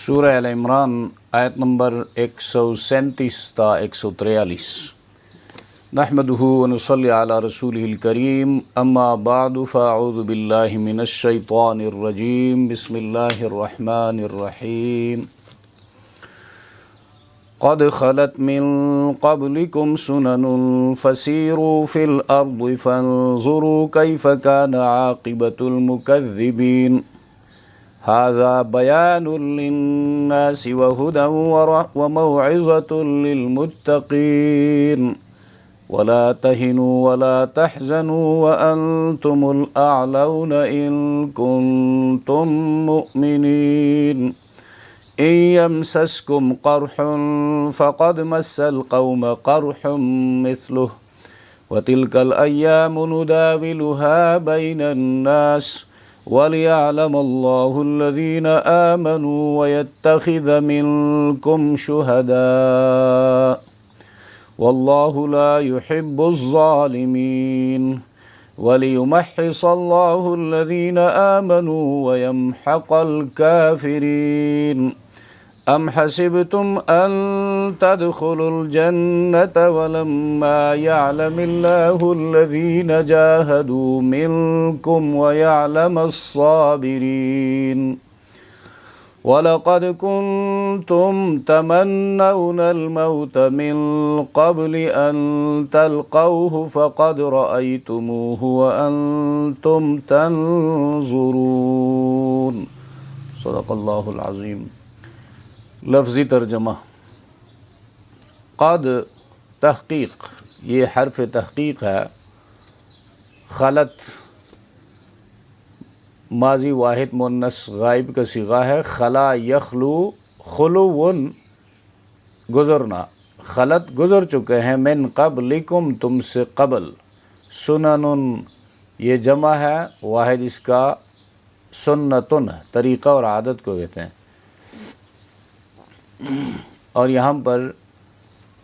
سورہ ال عمران آیت نمبر 137 تا 143۔ نحمدہ ونصلی علی رسولہ الکریم، اما بعد فاعوذ باللہ من الشیطان الرجیم، بسم اللہ الرحمن الرحیم۔ قد خلت من قبلكم سنن فسيروا في الأرض فانظروا كيف كان عاقبة المكذبين هذا بيان للناس وهدى وموعظة للمتقين ولا تهنوا ولا تحزنوا وأنتم الأعلون إن كنتم مؤمنين إن يمسسكم قرح فقد مس القوم قرح مثله وتلك الأيام نداولها بين الناس وليعلم الله الذين آمنوا ويتخذ منكم شهداء والله لا يحب الظالمين وليمحص الله الذين آمنوا ويمحق الكافرين أم حسبتم أن تدخلوا الجنة ولما يعلم الله الذين جاهدوا منكم ويعلم الصابرين ولقد كنتم تمنون الموت من قبل أن تلقوه فقد رأيتموه وأنتم تنظرون صدق اللہ العظیم۔ لفظی ترجمہ: قد تحقیق، یہ حرف تحقیق ہے۔ خلط ماضی واحد مؤنث غائب کا صیغہ ہے۔ خلا یخلو، خلوٌ گزرنا، خلط گزر چکے ہیں، من قبلکم تم سے قبل، سنن یہ جمع ہے، واحد اس کا سنتن طریقہ اور عادت کو کہتے ہیں۔ اور یہاں پر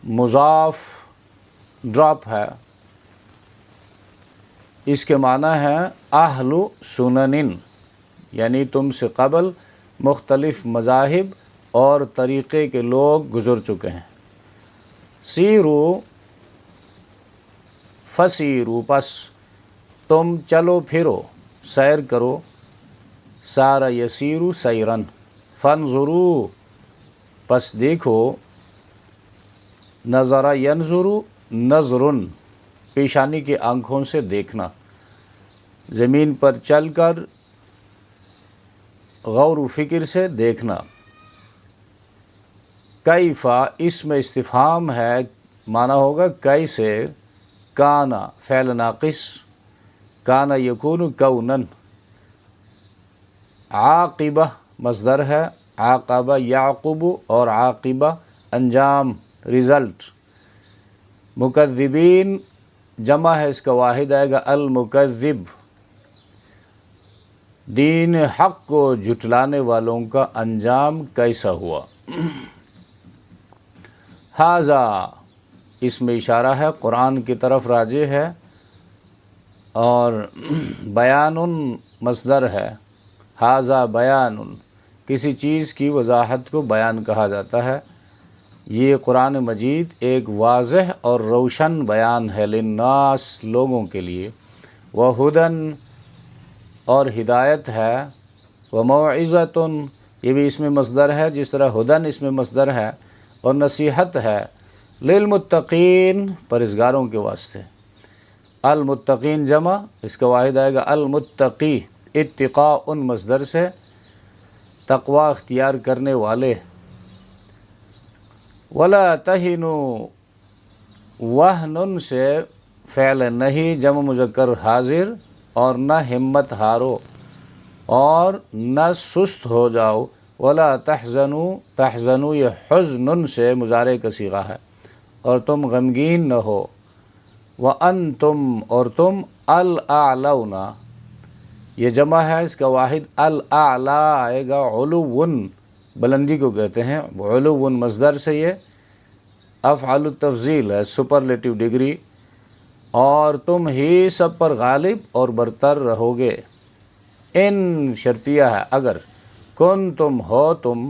مضاف ڈراپ ہے، اس کے معنی ہے اہل سنن، یعنی تم سے قبل مختلف مذاہب اور طریقے کے لوگ گزر چکے ہیں۔ سیرو فسیرو، پس تم چلو پھرو، سیر کرو، سارا یسیرو سیرن، فانظرو پس دیکھو، نظر ینظرو نظرن پیشانی کی آنکھوں سے دیکھنا، زمین پر چل کر غور و فکر سے دیکھنا۔ کیفا اس میں استفہام ہے، معنی ہوگا کیسے، کانا فعل ناقص، کانا یکون کونن، عاقبہ مصدر ہے، عاقبہ یعقب، اور عاقبہ انجام، رزلٹ۔ مکذبین جمع ہے، اس کا واحد آئے گا المکذب، دین حق کو جھٹلانے والوں کا انجام کیسا ہوا۔ ھذا اس میں اشارہ ہے قرآن کی طرف راجع ہے، اور بیان مصدر ہے، ھذا بیان کسی چیز کی وضاحت کو بیان کہا جاتا ہے۔ یہ قرآن مجید ایک واضح اور روشن بیان ہے، للناس لوگوں کے لیے، وہدن اور ہدایت ہے، وموعظۃ یہ بھی اس میں مصدر ہے، جس طرح ہدن اس میں مصدر ہے، اور نصیحت ہے، للمتقین پرہیزگاروں کے واسطے۔ المتقین جمع، اس کا واحد آئے گا المتقی، اتقاء مصدر سے تقوی اختیار کرنے والے۔ ولا تہنوا، وہن سے فعل نہیں جمع مذکر حاضر، اور نہ ہمت ہارو اور نہ سست ہو جاؤ۔ ولا تحزنوا، تحزنوا یہ حزن سے مضارع کا صیغہ ہے، اور تم غمگین نہ ہو۔ وانتم اور تم، الاعلون یہ جمع ہے، اس کا واحد الاعلی آئے گا، علوٌ بلندی کو کہتے ہیں، علوٌ مصدر سے یہ افعل التفضیل ہے، سپرلیٹو ڈگری، اور تم ہی سب پر غالب اور برتر رہو گے۔ ان شرطیہ ہے، اگر کن تم ہو تم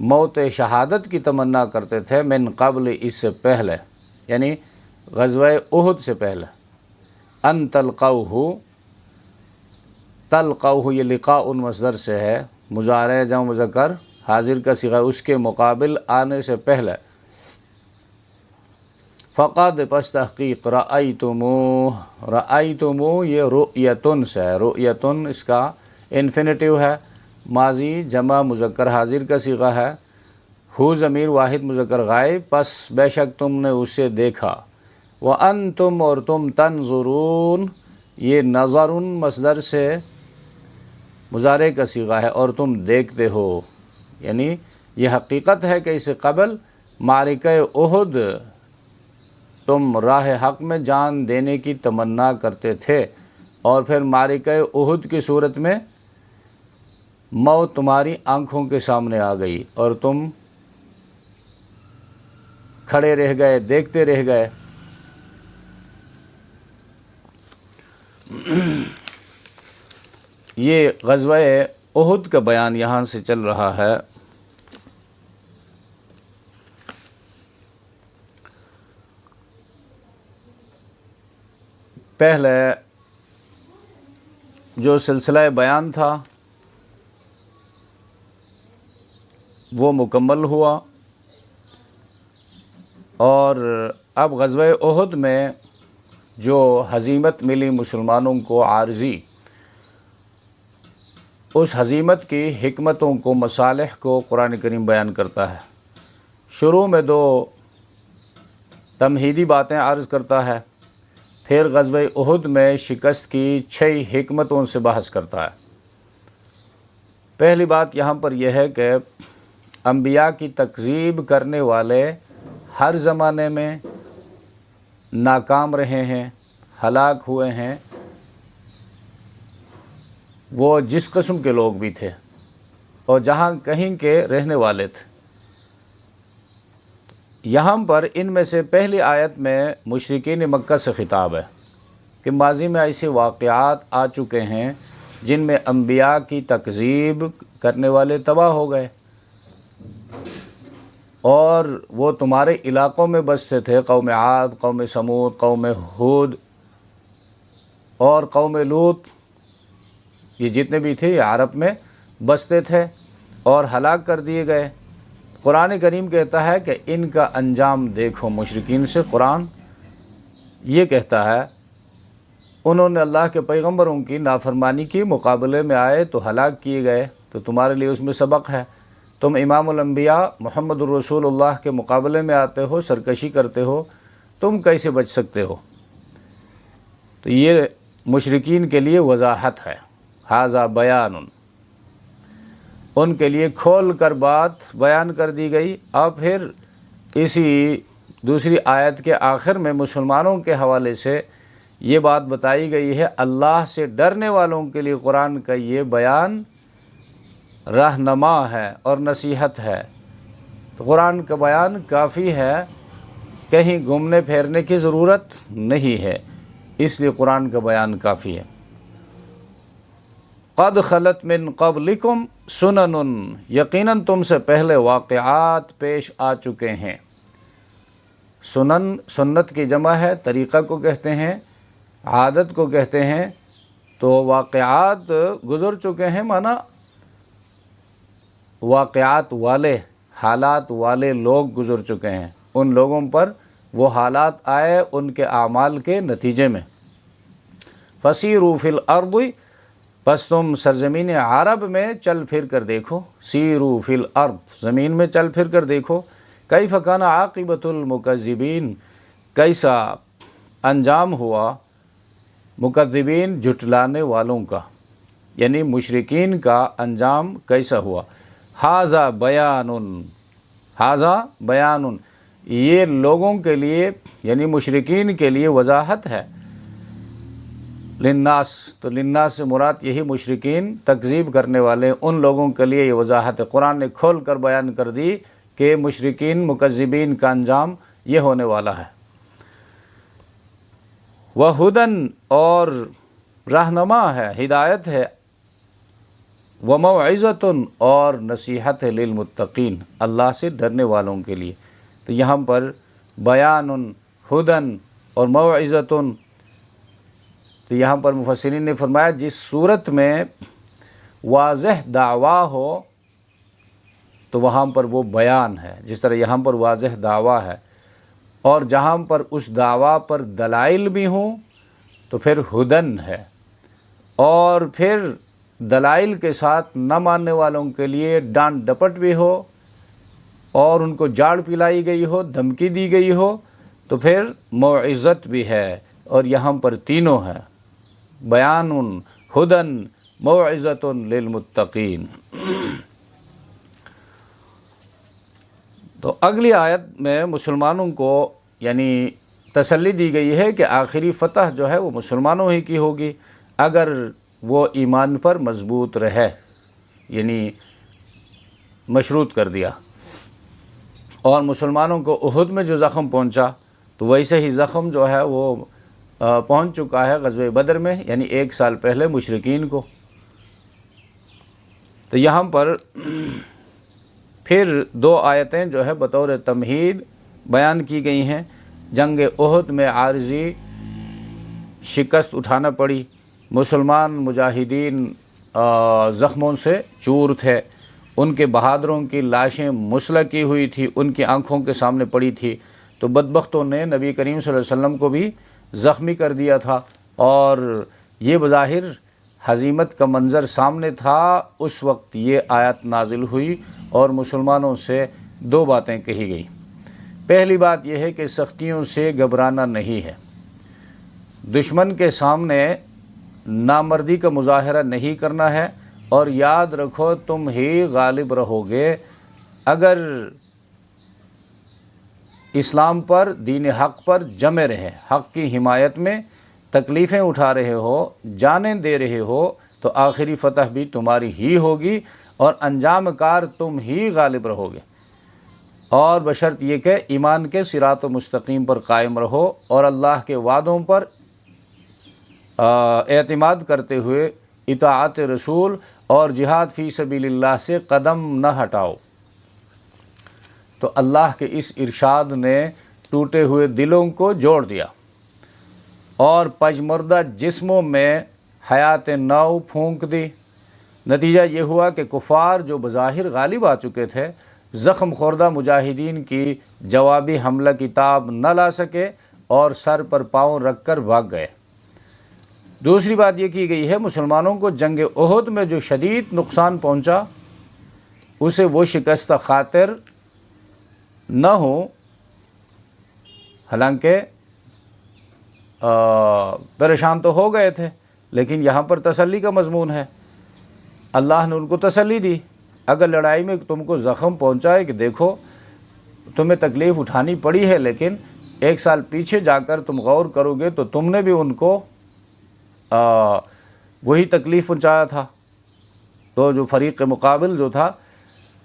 موت شہادت کی تمنا کرتے تھے من قبل اس سے پہلے، یعنی غزوہ احد سے پہلے، ان تلقوہ، تلقوہ یہ لقاء مصدر سے ہے، مضارع جمع مذکر حاضر کا صیغہ، اس کے مقابل آنے سے پہلے، فقد پس تحقیق رأیتموہ، رأیتموہ یہ رؤیتن سے ہے، رؤیتن اس کا انفینیٹیو ہے، ماضی جمع مذکر حاضر کا صیغہ ہے، ہو ضمیر واحد مذکر غائب، پس بے شک تم نے اسے دیکھا، وَأَنْتُمْ اور تم تنظرون یہ نظر مصدر سے مضارع کا صیغہ ہے، اور تم دیکھتے ہو، یعنی یہ حقیقت ہے کہ اس سے قبل معرکہ احد تم راہ حق میں جان دینے کی تمنا کرتے تھے، اور پھر معرکہ احد کی صورت میں موت تمہاری آنکھوں کے سامنے آ گئی اور تم کھڑے رہ گئے، دیکھتے رہ گئے۔ یہ غزوہ احد کا بیان یہاں سے چل رہا ہے۔ پہلے جو سلسلہ بیان تھا وہ مکمل ہوا، اور اب غزوہ احد میں جو ہزیمت ملی مسلمانوں کو عارضی، اس ہزیمت کی حکمتوں کو، مصالح کو قرآن کریم بیان کرتا ہے۔ شروع میں 2 تمہیدی باتیں عرض کرتا ہے، پھر غزوہ احد میں شکست کی 6 حکمتوں سے بحث کرتا ہے۔ پہلی بات یہاں پر یہ ہے کہ انبیاء کی تکذیب کرنے والے ہر زمانے میں ناکام رہے ہیں، ہلاک ہوئے ہیں، وہ جس قسم کے لوگ بھی تھے اور جہاں کہیں کے رہنے والے تھے۔ یہاں پر ان میں سے پہلی آیت میں مشرکین مکہ سے خطاب ہے کہ ماضی میں ایسے واقعات آ چکے ہیں جن میں انبیاء کی تکذیب کرنے والے تباہ ہو گئے، اور وہ تمہارے علاقوں میں بستے تھے، قوم عاد، قوم سمود، قوم ہود اور قوم لوط، یہ جتنے بھی تھے یہ عرب میں بستے تھے اور ہلاک کر دیے گئے۔ قرآن کریم کہتا ہے کہ ان کا انجام دیکھو، مشرکین سے قرآن یہ کہتا ہے انہوں نے اللہ کے پیغمبروں کی نافرمانی کی، مقابلے میں آئے تو ہلاک کیے گئے، تو تمہارے لیے اس میں سبق ہے۔ تم امام الانبیاء محمد الرسول اللہ کے مقابلے میں آتے ہو، سرکشی کرتے ہو، تم کیسے بچ سکتے ہو؟ تو یہ مشرکین کے لیے وضاحت ہے، ھذا بیان، ان کے لیے کھول کر بات بیان کر دی گئی۔ اب پھر اسی دوسری آیت کے آخر میں مسلمانوں کے حوالے سے یہ بات بتائی گئی ہے، اللہ سے ڈرنے والوں کے لیے قرآن کا یہ بیان رہنما ہے اور نصیحت ہے۔ تو قرآن کا بیان کافی ہے، کہیں گھومنے پھیرنے کی ضرورت نہیں ہے، اس لیے قرآن کا بیان کافی ہے۔ قد خلت من قبلکم سنن، یقیناً تم سے پہلے واقعات پیش آ چکے ہیں۔ سنن سنت کی جمع ہے، طریقہ کو کہتے ہیں، عادت کو کہتے ہیں، تو واقعات گزر چکے ہیں، معنی واقعات والے، حالات والے لوگ گزر چکے ہیں، ان لوگوں پر وہ حالات آئے ان کے اعمال کے نتیجے میں۔ فسیروا فی الارض، بس تم سرزمین عرب میں چل پھر کر دیکھو، سیروا فی الارض زمین میں چل پھر کر دیکھو، کیف کان عاقبۃ المکذبین، کیسا انجام ہوا مکذبین جھٹلانے والوں کا، یعنی مشرکین کا انجام کیسا ہوا۔ ھذا بیان، ھذا بیان، یہ لوگوں کے لیے یعنی مشرکین کے لیے وضاحت ہے، للناس، تو للناس سے مراد یہی مشرکین تکذیب کرنے والے ان لوگوں کے لیے یہ وضاحت ہے۔ قرآن نے کھول کر بیان کر دی کہ مشرکین مکذبین کا انجام یہ ہونے والا ہے۔ وہدن، اور رہنما ہے، ہدایت ہے، وموعظۃ اور نصیحت ہے للمتقین اللہ سے ڈرنے والوں کے لیے۔ تو یہاں پر بیان ہدن اور موعظۃ، تو یہاں پر مفسرین نے فرمایا جس صورت میں واضح دعویٰ ہو تو وہاں پر وہ بیان ہے، جس طرح یہاں پر واضح دعویٰ ہے، اور جہاں پر اس دعویٰ پر دلائل بھی ہوں تو پھر ہدن ہے، اور پھر دلائل کے ساتھ نہ ماننے والوں کے لیے ڈانٹ ڈپٹ بھی ہو اور ان کو جاڑ پلائی گئی ہو، دھمکی دی گئی ہو، تو پھر موعظت بھی ہے، اور یہاں پر تینوں ہے، بیان ہدن موعظۃ للمتقین۔ تو اگلی آیت میں مسلمانوں کو یعنی تسلی دی گئی ہے کہ آخری فتح جو ہے وہ مسلمانوں ہی کی ہوگی اگر وہ ایمان پر مضبوط رہے، یعنی مشروط کر دیا۔ اور مسلمانوں کو احد میں جو زخم پہنچا تو ویسے ہی زخم جو ہے وہ پہنچ چکا ہے غزوہ بدر میں، یعنی 1 سال پہلے مشرکین کو۔ تو یہاں پر پھر 2 آیتیں جو ہے بطور تمہید بیان کی گئی ہیں۔ جنگ احد میں عارضی شکست اٹھانا پڑی، مسلمان مجاہدین زخموں سے چور تھے، ان کے بہادروں کی لاشیں مسلح کی ہوئی تھی، ان کی آنکھوں کے سامنے پڑی تھی، تو بدبختوں نے نبی کریم صلی اللہ علیہ وسلم کو بھی زخمی کر دیا تھا، اور یہ بظاہر ہزیمت کا منظر سامنے تھا۔ اس وقت یہ آیت نازل ہوئی اور مسلمانوں سے 2 باتیں کہی گئی۔ پہلی بات یہ ہے کہ سختیوں سے گھبرانا نہیں ہے، دشمن کے سامنے نامردی کا مظاہرہ نہیں کرنا ہے، اور یاد رکھو تم ہی غالب رہو گے۔ اگر اسلام پر، دین حق پر جمے رہے، حق کی حمایت میں تکلیفیں اٹھا رہے ہو، جانیں دے رہے ہو، تو آخری فتح بھی تمہاری ہی ہوگی اور انجام کار تم ہی غالب رہو گے، اور بشرط یہ کہ ایمان کے صراط مستقیم پر قائم رہو اور اللہ کے وعدوں پر اعتماد کرتے ہوئے اطاعت رسول اور جہاد فی سبیل اللہ سے قدم نہ ہٹاؤ۔ تو اللہ کے اس ارشاد نے ٹوٹے ہوئے دلوں کو جوڑ دیا اور پجمردہ جسموں میں حیات نو پھونک دی۔ نتیجہ یہ ہوا کہ کفار جو بظاہر غالب آ چکے تھے، زخم خوردہ مجاہدین کی جوابی حملہ کی تاب نہ لا سکے اور سر پر پاؤں رکھ کر بھاگ گئے۔ دوسری بات یہ کی گئی ہے مسلمانوں کو جنگ احد میں جو شدید نقصان پہنچا اسے وہ شکستہ خاطر نہ ہو، حالانکہ پریشان تو ہو گئے تھے، لیکن یہاں پر تسلی کا مضمون ہے۔ اللہ نے ان کو تسلی دی، اگر لڑائی میں تم کو زخم پہنچائے کہ دیکھو تمہیں تکلیف اٹھانی پڑی ہے، لیکن 1 سال پیچھے جا کر تم غور کرو گے تو تم نے بھی ان کو وہی تکلیف پہنچایا تھا، تو جو فریق مقابل جو تھا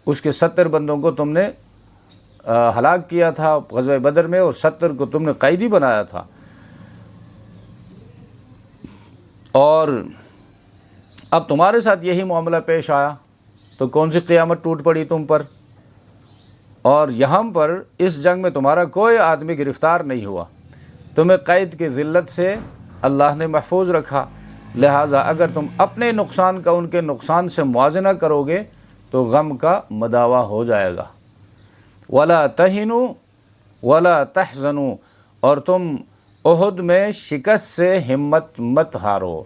اس کے 70 بندوں کو تم نے ہلاک کیا تھا غزوہ بدر میں، اور 70 کو تم نے قیدی بنایا تھا، اور اب تمہارے ساتھ یہی معاملہ پیش آیا تو کون سی قیامت ٹوٹ پڑی تم پر؟ اور یہاں پر اس جنگ میں تمہارا کوئی آدمی گرفتار نہیں ہوا، تمہیں قید کی ذلت سے اللہ نے محفوظ رکھا، لہٰذا اگر تم اپنے نقصان کا ان کے نقصان سے موازنہ کرو گے تو غم کا مداوع ہو جائے گا۔ وَلَا تَهِنُوا وَلَا تَحْزَنُوا، اور تم احد میں شکست سے ہمت مت ہارو۔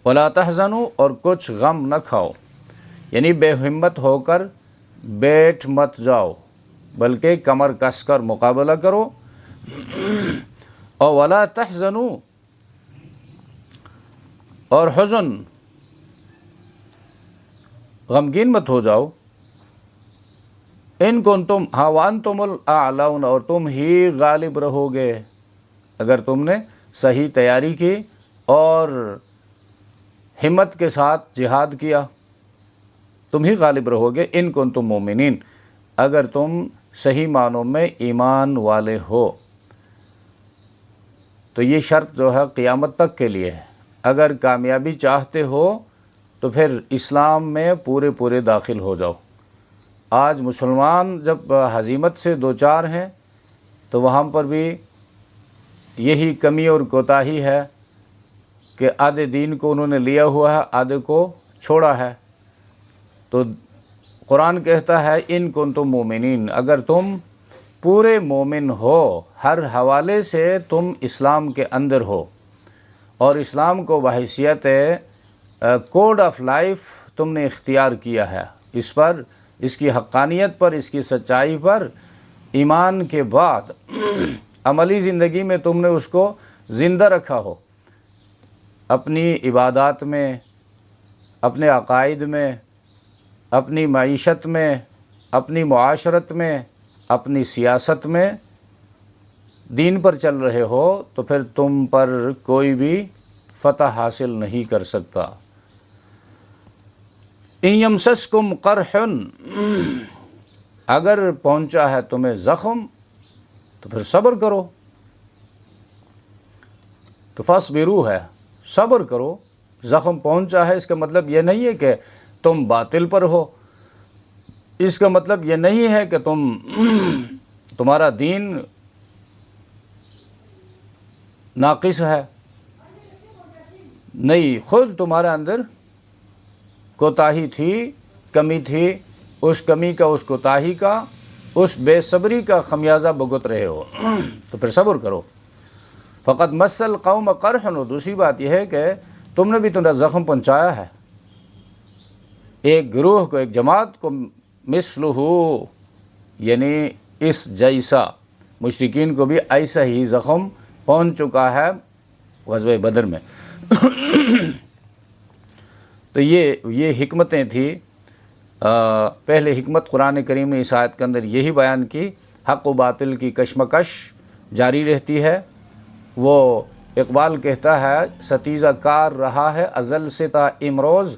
وَلَا تَحْزَنُوا، اور کچھ غم نہ کھاؤ، یعنی بے ہمت ہو کر بیٹھ مت جاؤ، بلکہ کمر کس کر مقابلہ کرو۔ اور وَلَا تَحْزَنُوا، اور حزن غمگین مت ہو جاؤ۔ ان کنتم وانتم الاعلون، اور تم ہی غالب رہو گے اگر تم نے صحیح تیاری کی اور ہمت کے ساتھ جہاد کیا، تم ہی غالب رہو گے۔ ان کنتم مومنین، اگر تم صحیح معنوں میں ایمان والے ہو، تو یہ شرط جو ہے قیامت تک کے لیے ہے۔ اگر کامیابی چاہتے ہو تو پھر اسلام میں پورے پورے داخل ہو جاؤ۔ آج مسلمان جب ہزیمت سے دوچار ہیں تو وہاں پر بھی یہی کمی اور کوتاہی ہے کہ آدھے دین کو انہوں نے لیا ہوا ہے، آدھے کو چھوڑا ہے۔ تو قرآن کہتا ہے ان کنتم مومنین، اگر تم پورے مومن ہو، ہر حوالے سے تم اسلام کے اندر ہو اور اسلام کو بحیثیت کوڈ آف لائف تم نے اختیار کیا ہے، اس پر، اس کی حقانیت پر، اس کی سچائی پر ایمان کے بعد عملی زندگی میں تم نے اس کو زندہ رکھا ہو، اپنی عبادات میں، اپنے عقائد میں، اپنی معیشت میں، اپنی معاشرت میں، اپنی سیاست میں دین پر چل رہے ہو، تو پھر تم پر کوئی بھی فتح حاصل نہیں کر سکتا۔ ان یمسسکم قرح، اگر پہنچا ہے تمہیں زخم تو پھر صبر کرو۔ تو فاصبروا ہے، صبر کرو۔ زخم پہنچا ہے اس کا مطلب یہ نہیں ہے کہ تم باطل پر ہو، اس کا مطلب یہ نہیں ہے کہ تمہارا دین ناقص ہے، نہیں، خود تمہارے اندر کوتاہی تھی، کمی تھی، اس کمی کا، اس کوتاہی کا، اس بے صبری کا خمیازہ بھگت رہے ہو، تو پھر صبر کرو۔ فقط مس القوم قرح، دوسری بات یہ ہے کہ تم نے بھی تمہارا زخم پہنچایا ہے، ایک گروہ کو، ایک جماعت کو، مثلہ، یعنی اس جیسا، مشرکین کو بھی ایسا ہی زخم پہنچ چکا ہے غزوہ بدر میں۔ تو یہ حکمتیں تھیں۔ پہلے حکمت قرآن کریم نے اس آیت کے اندر یہی بیان کی، حق و باطل کی کشمکش جاری رہتی ہے۔ وہ اقبال کہتا ہے ستیزہ کار رہا ہے ازل سے تا امروز،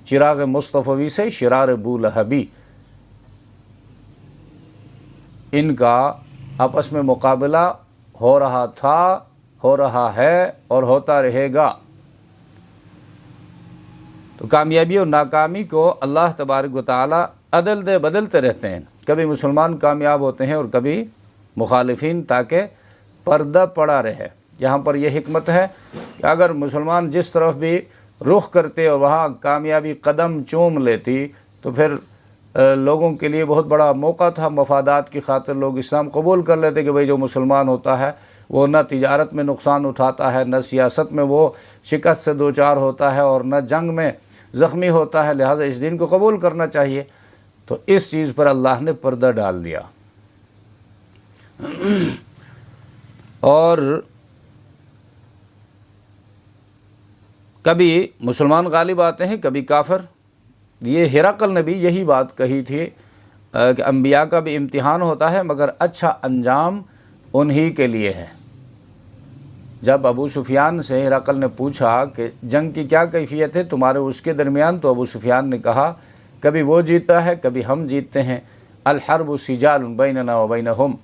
چراغ مصطفی سے شرار بولہبی۔ ان کا آپس میں مقابلہ ہو رہا تھا، ہو رہا ہے اور ہوتا رہے گا۔ تو کامیابی اور ناکامی کو اللہ تبارک و تعالی عدل دے بدلتے رہتے ہیں، کبھی مسلمان کامیاب ہوتے ہیں اور کبھی مخالفین، تاکہ پردہ پڑا رہے۔ یہاں پر یہ حکمت ہے کہ اگر مسلمان جس طرف بھی رخ کرتے اور وہاں کامیابی قدم چوم لیتی تو پھر لوگوں کے لیے بہت بڑا موقع تھا، مفادات کی خاطر لوگ اسلام قبول کر لیتے کہ بھئی جو مسلمان ہوتا ہے وہ نہ تجارت میں نقصان اٹھاتا ہے، نہ سیاست میں وہ شکست سے دوچار ہوتا ہے، اور نہ جنگ میں زخمی ہوتا ہے، لہٰذا اس دین کو قبول کرنا چاہیے۔ تو اس چیز پر اللہ نے پردہ ڈال دیا، اور کبھی مسلمان غالب آتے ہیں، کبھی کافر۔ یہ ہرقل نے بھی یہی بات کہی تھی کہ انبیاء کا بھی امتحان ہوتا ہے، مگر اچھا انجام انہی کے لیے ہے۔ جب ابو سفیان سے ہرقل نے پوچھا کہ جنگ کی کیا کیفیت ہے تمہارے اس کے درمیان، تو ابو سفیان نے کہا کبھی وہ جیتا ہے، کبھی ہم جیتتے ہیں۔ الحرب سجال بیننا و بینہم،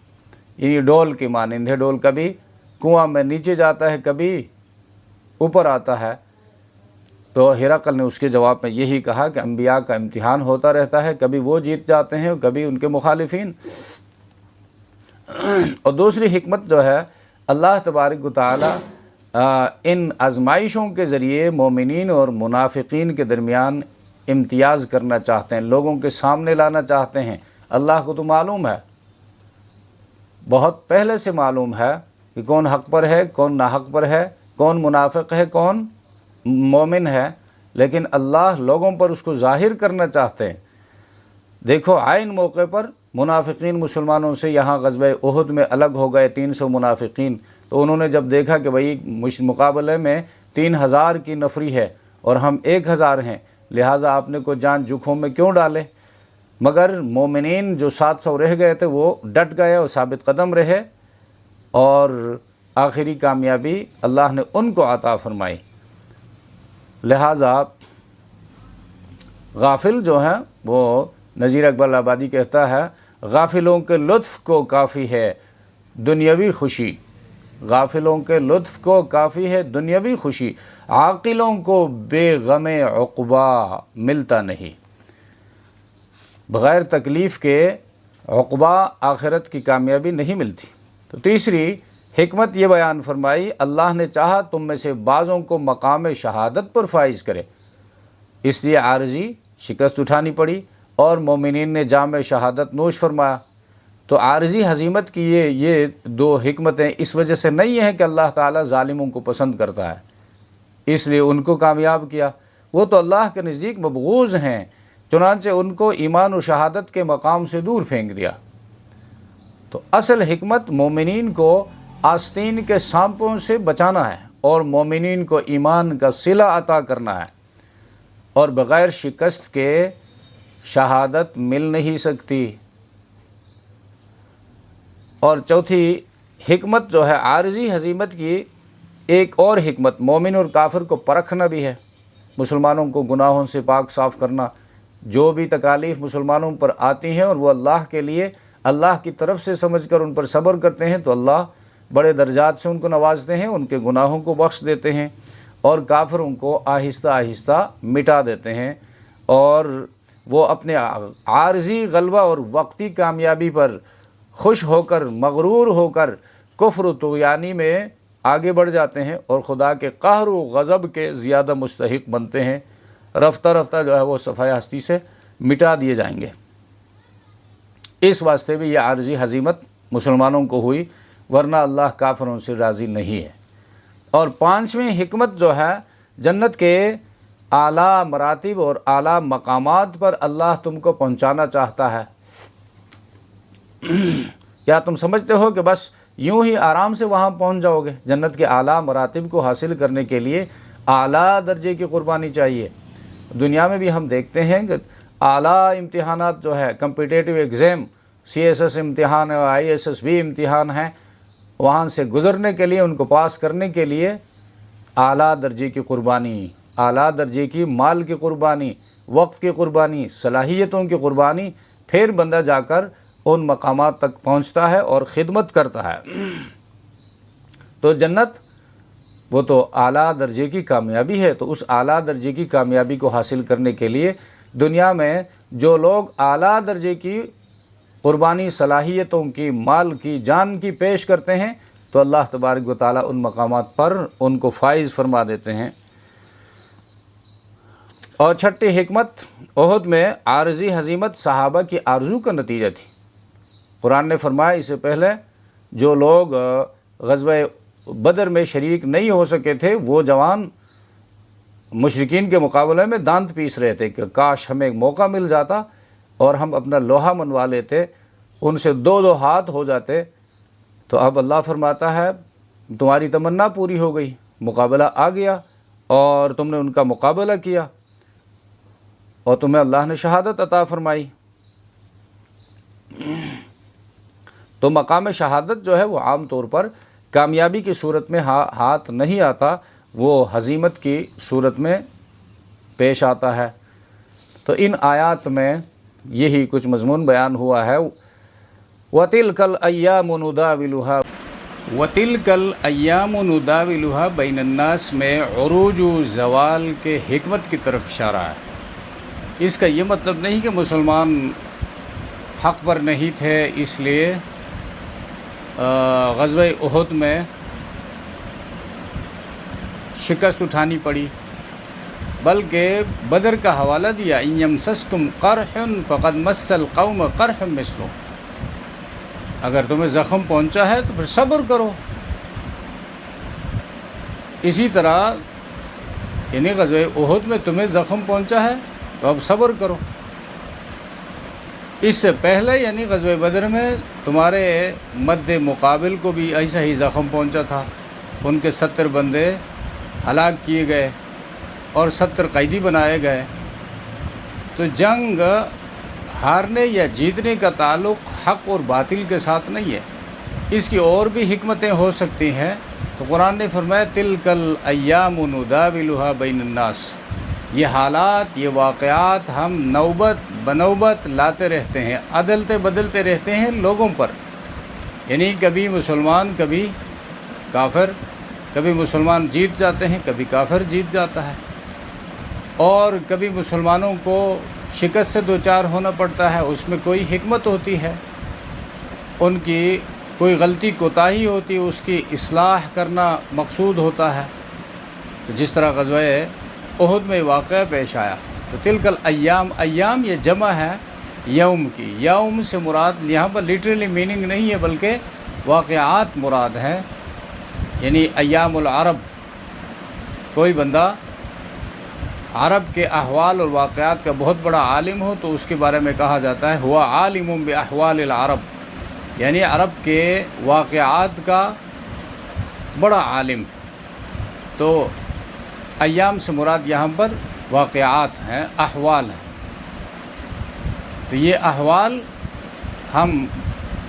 یہ ڈول کی مانند ہے، ڈول کبھی کنواں میں نیچے جاتا ہے، کبھی اوپر آتا ہے۔ تو ہرقل نے اس کے جواب میں یہی کہا کہ انبیاء کا امتحان ہوتا رہتا ہے، کبھی وہ جیت جاتے ہیں اور کبھی ان کے مخالفین۔ اور دوسری حکمت جو ہے، اللہ تبارک و تعالی ان آزمائشوں کے ذریعے مومنین اور منافقین کے درمیان امتیاز کرنا چاہتے ہیں، لوگوں کے سامنے لانا چاہتے ہیں۔ اللہ کو تو معلوم ہے، بہت پہلے سے معلوم ہے کہ کون حق پر ہے، کون ناحق پر ہے، کون منافق ہے، کون مومن ہے، لیکن اللہ لوگوں پر اس کو ظاہر کرنا چاہتے ہیں۔ دیکھو عین موقع پر منافقین مسلمانوں سے یہاں غزوہ احد میں الگ ہو گئے، 300 منافقین۔ تو انہوں نے جب دیکھا کہ بھئی مقابلے میں 3000 کی نفری ہے اور ہم 1000 ہیں، لہٰذا آپ نے کوئی جان جوکھوں میں کیوں ڈالے؟ مگر مومنین جو 700 رہ گئے تھے وہ ڈٹ گئے اور ثابت قدم رہے، اور آخری کامیابی اللہ نے ان کو عطا فرمائی۔ لہٰذا غافل جو ہیں، وہ نذیر اکبر آبادی کہتا ہے غافلوں کے لطف کو کافی ہے دنیاوی خوشی، غافلوں کے لطف کو کافی ہے دنیاوی خوشی، عاقلوں کو بے غم عقبہ ملتا نہیں، بغیر تکلیف کے عقبہ آخرت کی کامیابی نہیں ملتی۔ تو تیسری حکمت یہ بیان فرمائی، اللہ نے چاہا تم میں سے بعضوں کو مقام شہادت پر فائز کرے، اس لیے عارضی شکست اٹھانی پڑی اور مومنین نے جام شہادت نوش فرمایا۔ تو عارضی ہزیمت کی یہ دو حکمتیں اس وجہ سے نہیں ہیں کہ اللہ تعالیٰ ظالموں کو پسند کرتا ہے اس لیے ان کو کامیاب کیا، وہ تو اللہ کے نزدیک مبغوض ہیں، چنانچہ ان کو ایمان و شہادت کے مقام سے دور پھینک دیا۔ تو اصل حکمت مومنین کو آستین کے سانپوں سے بچانا ہے اور مومنین کو ایمان کا صلہ عطا کرنا ہے، اور بغیر شکست کے شہادت مل نہیں سکتی۔ اور چوتھی حکمت جو ہے عارضی ہزیمت کی، ایک اور حکمت مومن اور کافر کو پرکھنا بھی ہے، مسلمانوں کو گناہوں سے پاک صاف کرنا، جو بھی تکالیف مسلمانوں پر آتی ہیں اور وہ اللہ کے لیے اللہ کی طرف سے سمجھ کر ان پر صبر کرتے ہیں تو اللہ بڑے درجات سے ان کو نوازتے ہیں، ان کے گناہوں کو بخش دیتے ہیں، اور کافروں کو آہستہ آہستہ مٹا دیتے ہیں، اور وہ اپنے عارضی غلبہ اور وقتی کامیابی پر خوش ہو کر مغرور ہو کر کفر و طغیانی میں آگے بڑھ جاتے ہیں اور خدا کے قہر و غضب کے زیادہ مستحق بنتے ہیں، رفتہ رفتہ جو ہے وہ صفحہ ہستی سے مٹا دیے جائیں گے۔ اس واسطے بھی یہ عارضی ہزیمت مسلمانوں کو ہوئی، ورنہ اللہ کافروں سے راضی نہیں ہے۔ اور پانچویں حکمت جو ہے، جنت کے اعلیٰ مراتب اور اعلیٰ مقامات پر اللہ تم کو پہنچانا چاہتا ہے۔ کیا تم سمجھتے ہو کہ بس یوں ہی آرام سے وہاں پہنچ جاؤ گے؟ جنت کے اعلیٰ مراتب کو حاصل کرنے کے لیے اعلیٰ درجے کی قربانی چاہیے۔ دنیا میں بھی ہم دیکھتے ہیں کہ اعلیٰ امتحانات جو ہے، کمپیٹیٹیو ایگزام، CSS امتحان ہے، ISSB امتحان ہے، وہاں سے گزرنے کے لیے، ان کو پاس کرنے کے لیے اعلیٰ درجے کی قربانی، اعلیٰ درجے کی مال کی قربانی، وقت کی قربانی، صلاحیتوں کی قربانی، پھر بندہ جا کر ان مقامات تک پہنچتا ہے اور خدمت کرتا ہے۔ تو جنت وہ تو اعلیٰ درجے کی کامیابی ہے، تو اس اعلیٰ درجے کی کامیابی کو حاصل کرنے کے لیے دنیا میں جو لوگ اعلیٰ درجے کی قربانی، صلاحیتوں کی، مال کی، جان کی پیش کرتے ہیں تو اللہ تبارک و تعالیٰ ان مقامات پر ان کو فائز فرما دیتے ہیں۔ اور چھٹی حکمت، احد میں عارضی ہزیمت صحابہ کی آرزو کا نتیجہ تھی۔ قرآن نے فرمایا اس سے پہلے جو لوگ غزوہ بدر میں شریک نہیں ہو سکے تھے، وہ جوان مشرکین کے مقابلے میں دانت پیس رہے تھے کہ کاش ہمیں ایک موقع مل جاتا اور ہم اپنا لوہا منوا لیتے، ان سے دو دو ہاتھ ہو جاتے۔ تو اب اللہ فرماتا ہے تمہاری تمنا پوری ہو گئی، مقابلہ آ گیا اور تم نے ان کا مقابلہ کیا اور تمہیں اللہ نے شہادت عطا فرمائی۔ تو مقام شہادت جو ہے وہ عام طور پر کامیابی کی صورت میں ہاتھ نہیں آتا، وہ ہزیمت کی صورت میں پیش آتا ہے۔ تو ان آیات میں یہی کچھ مضمون بیان ہوا ہے۔ وَتِلْكَ الْأَيَّامُ نُدَاوِلُهَا وَتِلْكَ الْأَيَّامُ نُدَاوِلُهَا بَيْنَ النَّاسِ میں عروج و زوال کے حکمت کی طرف اشارہ ہے۔ اس کا یہ مطلب نہیں کہ مسلمان حق پر نہیں تھے اس لیے غزوہ احد میں شکست اٹھانی پڑی، بلکہ بدر کا حوالہ دیا، إِن يَمْسَسْكُمْ قَرْحٌ فَقَدْ مَسَّ الْقَوْمَ قَرْحٌ مِثْلُهُ، اگر تمہیں زخم پہنچا ہے تو پھر صبر کرو۔ اسی طرح یعنی غزوہ احد میں تمہیں زخم پہنچا ہے تو اب صبر کرو۔ اس سے پہلے یعنی غزوہ بدر میں تمہارے مد مقابل کو بھی ایسا ہی زخم پہنچا تھا، ان کے 70 بندے ہلاک کیے گئے اور 70 قیدی بنائے گئے۔ تو جنگ ہارنے یا جیتنے کا تعلق حق اور باطل کے ساتھ نہیں ہے، اس کی اور بھی حکمتیں ہو سکتی ہیں۔ تو قرآن نے فرمایا تِلْكَ الْأَيَّامُ نُدَاوِلُهَا بَيْنَ النَّاسِ، یہ حالات، یہ واقعات ہم نوبت بنوبت لاتے رہتے ہیں، عدلتے بدلتے رہتے ہیں لوگوں پر، یعنی کبھی مسلمان، کبھی کافر، کبھی مسلمان جیت جاتے ہیں، کبھی کافر جیت جاتا ہے، اور کبھی مسلمانوں کو شکست سے دوچار ہونا پڑتا ہے، اس میں کوئی حکمت ہوتی ہے، ان کی کوئی غلطی کوتاہی ہوتی ہے، اس کی اصلاح کرنا مقصود ہوتا ہے۔ تو جس طرح غزوہ احد میں واقعہ پیش آیا، تو تلک الایام، ایام یہ جمع ہے یوم کی، یوم سے مراد یہاں پر لٹرلی میننگ نہیں ہے بلکہ واقعات مراد ہے، یعنی ایام العرب۔ کوئی بندہ عرب کے احوال اور واقعات کا بہت بڑا عالم ہو تو اس کے بارے میں کہا جاتا ہے ہوا عالم باحوال العرب، یعنی عرب کے واقعات کا بڑا عالم۔ تو ایام سے مراد یہاں پر واقعات ہیں، احوال ہیں۔ تو یہ احوال ہم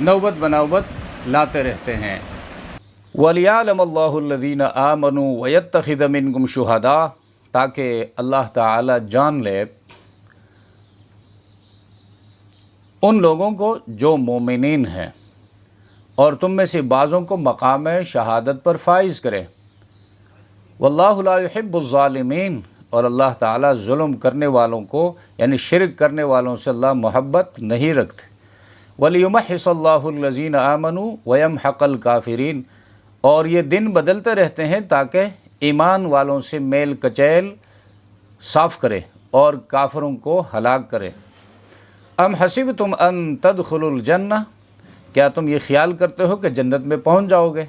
نوبت بنوبت لاتے رہتے ہیں۔ وَلِيَعْلَمَ اللَّهُ الَّذِينَ آمَنُوا وَيَتَّخِذَ مِنكُمْ شُهَدَاءَ، تاکہ اللہ تعالی جان لے ان لوگوں کو جو مومنین ہیں، اور تم میں سے بعضوں کو مقام شہادت پر فائز کرے۔ واللہ لا يحب الظالمین، اور اللہ تعالیٰ ظلم کرنے والوں کو یعنی شرک کرنے والوں سے اللہ محبت نہیں رکھتے۔ وَلِيُمَحِّصَ اللَّهُ الَّذِينَ آمَنُوا وَيَمْحَقَ الْكَافِرِينَ، اور یہ دن بدلتے رہتے ہیں تاکہ ایمان والوں سے میل کچیل صاف کرے اور کافروں کو ہلاک کرے۔ ام حسبتم ان تدخلوا الجنہ، کیا تم یہ خیال کرتے ہو کہ جنت میں پہنچ جاؤ گے؟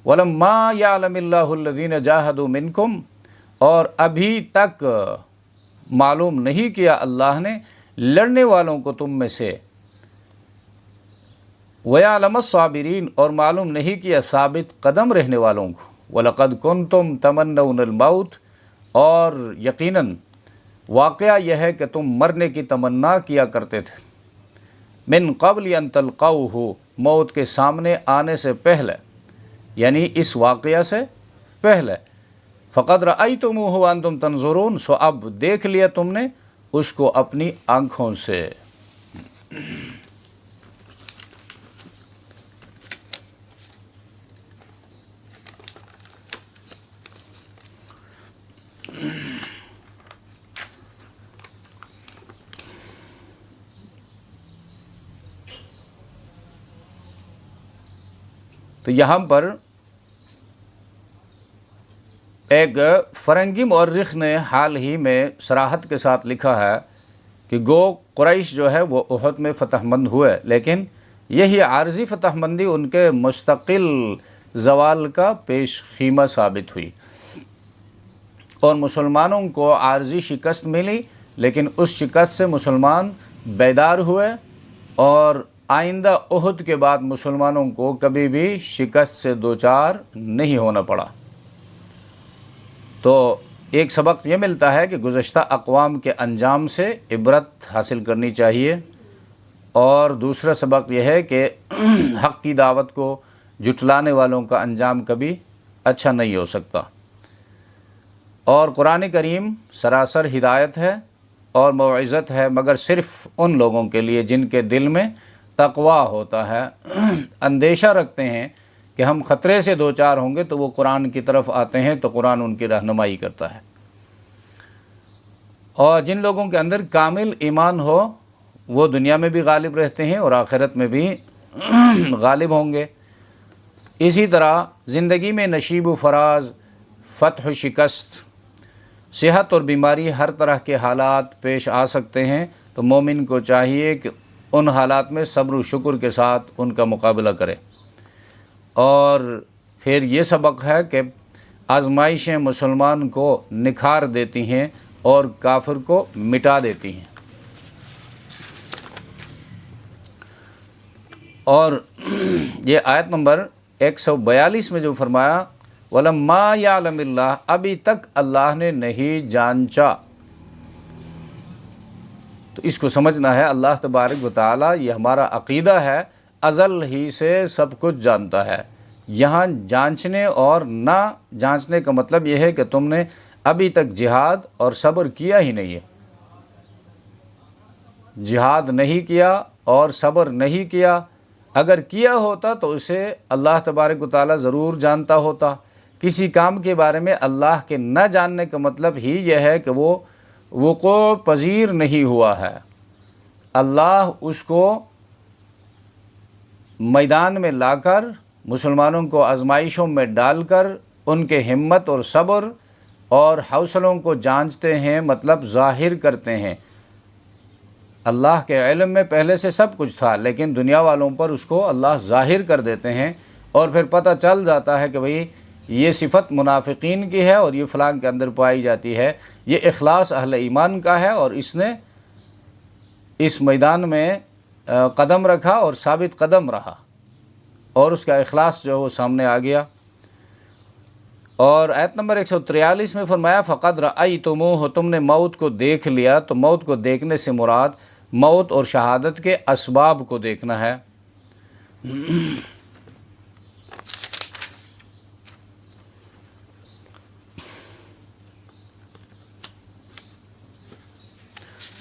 وَلَمَّا يَعْلَمِ اللَّهُ الَّذِينَ جَاهَدُوا مِنكُمْ، اور ابھی تک معلوم نہیں کیا اللہ نے لڑنے والوں کو تم میں سے، وَيَعْلَمَ الصَّابِرِينَ، اور معلوم نہیں کیا ثابت قدم رہنے والوں کو۔ وَلَقَدْ كُنْتُمْ تَمَنَّوْنَ الْمَوْتَ، اور یقیناً واقعہ یہ ہے کہ تم مرنے کی تمنا کیا کرتے تھے، من قبل ان تلقوہ، موت کے سامنے آنے سے پہلے، یعنی اس واقعہ سے پہلے۔ فقد رأیتموہ وانتم تنظرون، سو اب دیکھ لیا تم نے اس کو اپنی آنکھوں سے۔ تو یہاں پر ایک فرنگی مورخ نے حال ہی میں صراحت کے ساتھ لکھا ہے کہ گو قریش جو ہے وہ احد میں فتح مند ہوئے، لیکن یہی عارضی فتح مندی ان کے مستقل زوال کا پیش خیمہ ثابت ہوئی، اور مسلمانوں کو عارضی شکست ملی، لیکن اس شکست سے مسلمان بیدار ہوئے، اور آئندہ احد کے بعد مسلمانوں کو کبھی بھی شکست سے دوچار نہیں ہونا پڑا۔ تو ایک سبق یہ ملتا ہے کہ گزشتہ اقوام کے انجام سے عبرت حاصل کرنی چاہیے، اور دوسرا سبق یہ ہے کہ حق کی دعوت کو جھٹلانے والوں کا انجام کبھی اچھا نہیں ہو سکتا۔ اور قرآن کریم سراسر ہدایت ہے اور موعظت ہے، مگر صرف ان لوگوں کے لیے جن کے دل میں تقویٰ ہوتا ہے، اندیشہ رکھتے ہیں کہ ہم خطرے سے دوچار ہوں گے تو وہ قرآن کی طرف آتے ہیں، تو قرآن ان کی رہنمائی کرتا ہے۔ اور جن لوگوں کے اندر کامل ایمان ہو وہ دنیا میں بھی غالب رہتے ہیں اور آخرت میں بھی غالب ہوں گے۔ اسی طرح زندگی میں نشیب و فراز، فتح و شکست، صحت اور بیماری، ہر طرح کے حالات پیش آ سکتے ہیں، تو مومن کو چاہیے کہ ان حالات میں صبر و شکر کے ساتھ ان کا مقابلہ کرے۔ اور پھر یہ سبق ہے کہ آزمائشیں مسلمان کو نکھار دیتی ہیں اور کافر کو مٹا دیتی ہیں۔ اور یہ آیت نمبر 142 میں جو فرمایا وَلَمَّا يَعْلَمِ اللَّهُ، ابھی تک اللہ نے نہیں جانچا، تو اس کو سمجھنا ہے اللہ تبارک و تعالیٰ، یہ ہمارا عقیدہ ہے، ازل ہی سے سب کچھ جانتا ہے۔ یہاں جانچنے اور نہ جانچنے کا مطلب یہ ہے کہ تم نے ابھی تک جہاد اور صبر کیا ہی نہیں ہے، جہاد نہیں کیا اور صبر نہیں کیا، اگر کیا ہوتا تو اسے اللہ تبارک و تعالیٰ ضرور جانتا ہوتا۔ کسی کام کے بارے میں اللہ کے نہ جاننے کا مطلب ہی یہ ہے کہ وہ وقوع پذیر نہیں ہوا ہے۔ اللہ اس کو میدان میں لا کر مسلمانوں کو آزمائشوں میں ڈال کر ان کے ہمت اور صبر اور حوصلوں کو جانچتے ہیں، مطلب ظاہر کرتے ہیں۔ اللہ کے علم میں پہلے سے سب کچھ تھا، لیکن دنیا والوں پر اس کو اللہ ظاہر کر دیتے ہیں، اور پھر پتہ چل جاتا ہے کہ بھئی یہ صفت منافقین کی ہے اور یہ فلاں کے اندر پائی جاتی ہے۔ یہ اخلاص اہل ایمان کا ہے، اور اس نے اس میدان میں قدم رکھا اور ثابت قدم رہا، اور اس کا اخلاص جو ہے وہ سامنے آ گیا۔ اور آیت نمبر 143 میں فرمایا فقد رأیتموہ، تم نے موت کو دیکھ لیا۔ تو موت کو دیکھنے سے مراد موت اور شہادت کے اسباب کو دیکھنا ہے۔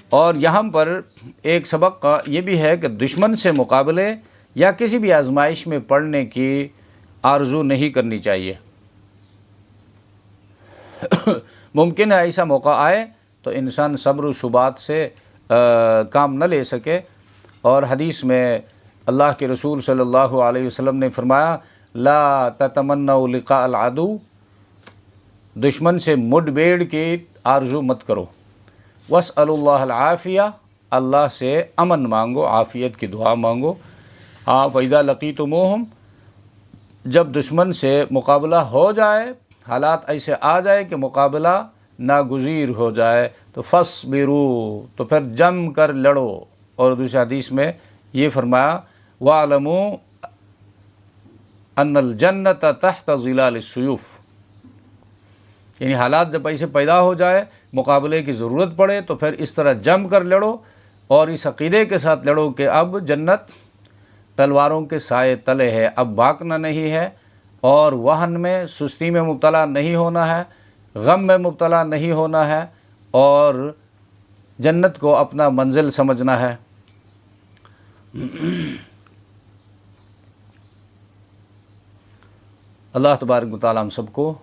اور یہاں پر ایک سبق یہ بھی ہے کہ دشمن سے مقابلے یا کسی بھی آزمائش میں پڑنے کی آرزو نہیں کرنی چاہیے۔ ممکن ہے ایسا موقع آئے تو انسان صبر و ثبات سے کام نہ لے سکے، اور حدیث میں اللہ کے رسول صلی اللہ علیہ وسلم نے فرمایا لا تتمنوا لقاء العدو، دشمن سے مڈ بیڑ کی آرزو مت کرو۔ واسألوا اللہ العافیہ، اللہ سے امن مانگو، عافیت کی دعا مانگو۔ فإذا لقیتموہم، جب دشمن سے مقابلہ ہو جائے، حالات ایسے آ جائے کہ مقابلہ ناگزیر ہو جائے، تو فاصبروا، تو پھر جم کر لڑو۔ اور دوسری حدیث میں یہ فرمایا وَاعْلَمُوا أَنَّ الْجَنَّةَ تَحْتَ ظِلَالِ السُّيُوفِ، یعنی حالات جب ایسے پیدا ہو جائے، مقابلے کی ضرورت پڑے، تو پھر اس طرح جم کر لڑو، اور اس عقیدے کے ساتھ لڑو کہ اب جنت تلواروں کے سائے تلے ہے، اب بھاگنا نہیں ہے، اور وہن میں سستی میں مبتلا نہیں ہونا ہے، غم میں مبتلا نہیں ہونا ہے، اور جنت کو اپنا منزل سمجھنا ہے۔ اللہ تبارک و تعالیٰ ہم سب کو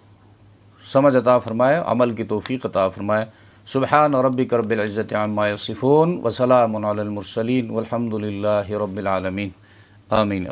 سمجھ عطا فرمائے، عمل کی توفیق عطا فرمائے۔ سبحان ربک رب العزت عما یصفون وسلام علی المرسلین والحمد للہ رب العالمین، آمین۔